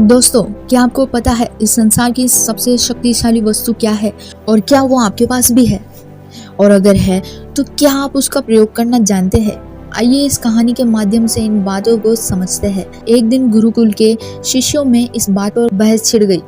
दोस्तों, क्या आपको पता है इस संसार की सबसे शक्तिशाली वस्तु क्या है और क्या वो आपके पास भी है? और अगर है तो क्या आप उसका प्रयोग करना जानते हैं? आइए इस कहानी के माध्यम से इन बातों को समझते हैं। एक दिन गुरुकुल के शिष्यों में इस बात पर बहस छिड़ गई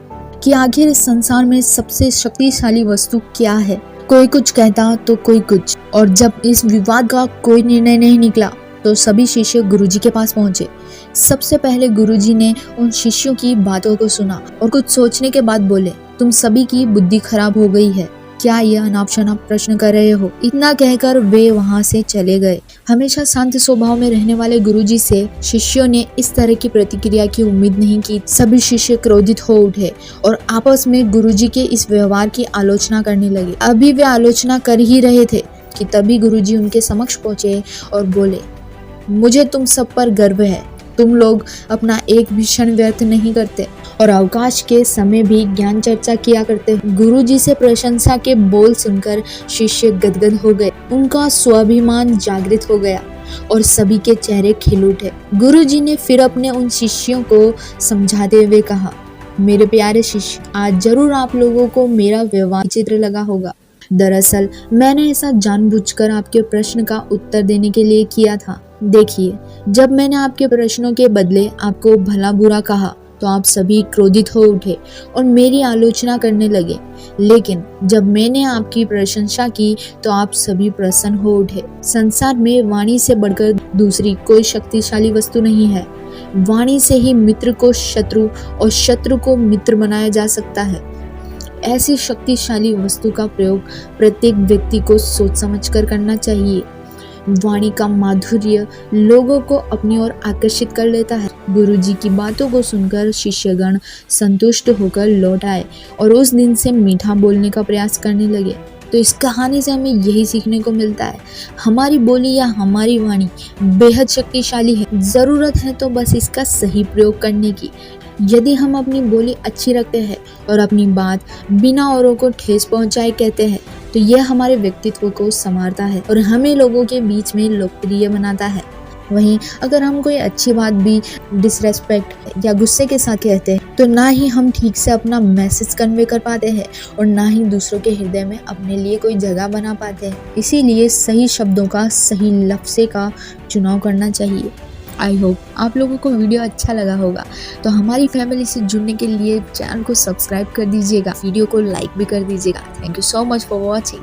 कि आखिर इस संसार में सबसे शक्तिशाली वस्तु क्या है। कोई कुछ कहता तो कोई कुछ, और जब इस विवाद का कोई निर्णय नहीं निकला तो सभी शिष्य गुरुजी के पास पहुंचे। सबसे पहले गुरुजी ने उन शिष्यों की बातों को सुना और कुछ सोचने के बाद बोले, तुम सभी की बुद्धि खराब हो गई है, क्या यह अनाप शनाप प्रश्न कर रहे हो? इतना कहकर वे वहां से चले गए। हमेशा शांत स्वभाव में रहने वाले गुरुजी से शिष्यों ने इस तरह की प्रतिक्रिया की उम्मीद नहीं की। सभी शिष्य क्रोधित हो उठे और आपस में गुरुजी के इस व्यवहार की आलोचना करने लगे। अभी वे आलोचना कर ही रहे थे कि तभी गुरुजी उनके समक्ष पहुंचे और बोले, मुझे तुम सब पर गर्व है। तुम लोग अपना एक भी क्षण व्यर्थ नहीं करते और अवकाश के समय भी ज्ञान चर्चा किया करते हो। गुरुजी से प्रशंसा के बोल सुनकर शिष्य गदगद हो गए। उनका स्वाभिमान जागृत हो गया और सभी के चेहरे खिल उठे। गुरुजी ने फिर अपने उन शिष्यों को समझाते हुए कहा, मेरे प्यारे शिष्य, आज जरूर आप लोगों को मेरा व्यवहार चित्र लगा होगा। दरअसल मैंने ऐसा जानबूझकर आपके प्रश्न का उत्तर देने के लिए किया था। देखिए, जब मैंने आपके प्रश्नों के बदले आपको भला बुरा कहा तो आप सभी क्रोधित हो उठे और मेरी आलोचना करने लगे, लेकिन जब मैंने आपकी प्रशंसा की तो आप सभी प्रसन्न हो उठे। संसार में वाणी से बढ़कर दूसरी कोई शक्तिशाली वस्तु नहीं है। वाणी से ही मित्र को शत्रु और शत्रु को मित्र बनाया जा सकता है। ऐसी शक्तिशाली वस्तु का प्रयोग प्रत्येक व्यक्ति को सोच समझकर करना चाहिए। वाणी का माधुर्य लोगों को अपनी ओर आकर्षित कर लेता है। गुरुजी की बातों को सुनकर शिष्यगण संतुष्ट होकर लौट आए और उस दिन से मीठा बोलने का प्रयास करने लगे। तो इस कहानी से हमें यही सीखने को मिलता है, हमारी बोली या हमारी वाणी बेहद शक्तिशाली है। ज़रूरत है तो बस इसका सही प्रयोग करने की। यदि हम अपनी बोली अच्छी रखते हैं और अपनी बात बिना औरों को ठेस पहुंचाए कहते हैं तो यह हमारे व्यक्तित्व को संवारता है और हमें लोगों के बीच में लोकप्रिय बनाता है। वहीं अगर हम कोई अच्छी बात भी डिसरेस्पेक्ट या गुस्से के साथ कहते हैं तो ना ही हम ठीक से अपना मैसेज कन्वे कर पाते हैं और ना ही दूसरों के हृदय में अपने लिए कोई जगह बना पाते हैं। इसीलिए सही शब्दों का, सही लफ्ज़ का चुनाव करना चाहिए। आई होप आप लोगों को वीडियो अच्छा लगा होगा, तो हमारी फैमिली से जुड़ने के लिए चैनल को सब्सक्राइब कर दीजिएगा, वीडियो को लाइक भी कर दीजिएगा। Thank you so much for watching.